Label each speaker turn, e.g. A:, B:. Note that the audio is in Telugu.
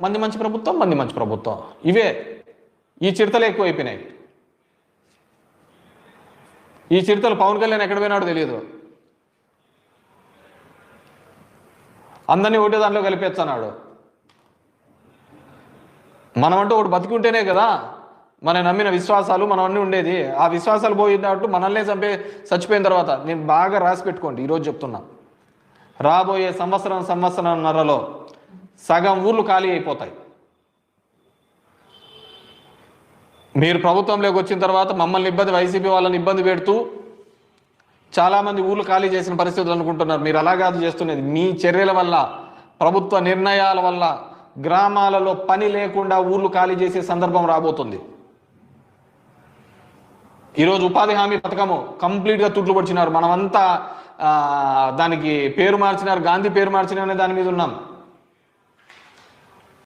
A: మంది మంచి ప్రభుత్వం, మంది మంచి ప్రభుత్వం, ఇవే ఈ చిడతలు ఎక్కువైపోయినాయి. ఈ చిడతలు పవన్ కళ్యాణ్ ఎక్కడ పోయినాడో తెలియదు, అందరినీ ఒకటే దాంట్లో కలిపేస్తున్నాడు. మనమంటూ ఒకటి బతికుంటేనే కదా మనం నమ్మిన విశ్వాసాలు మనం అన్నీ ఉండేది. ఆ విశ్వాసాలు పోయినట్టు మనల్నే చచ్చిపోయిన తర్వాత నేను బాగా రాసి పెట్టుకోండి, ఈరోజు చెప్తున్నా, రాబోయే సంవత్సరంన్నరలో సగం ఊర్లు ఖాళీ అయిపోతాయి. మీరు ప్రభుత్వంలోకి వచ్చిన తర్వాత మమ్మల్ని ఇబ్బంది, వైసీపీ వాళ్ళని ఇబ్బంది పెడుతూ చాలామంది ఊర్లు ఖాళీ చేసిన పరిస్థితులు అనుకుంటున్నారు. మీరు అలా కాదు చేస్తున్నది. మీ చర్యల వల్ల, ప్రభుత్వ నిర్ణయాల వల్ల గ్రామాలలో పని లేకుండా ఊర్లు ఖాళీ చేసే సందర్భం రాబోతుంది. ఈరోజు ఉపాధి హామీ పథకము కంప్లీట్గా తుట్లు పొడిచినారు. మనమంతా దానికి పేరు మార్చినారు, గాంధీ పేరు మార్చినారు అనే దాని మీద ఉన్నాం.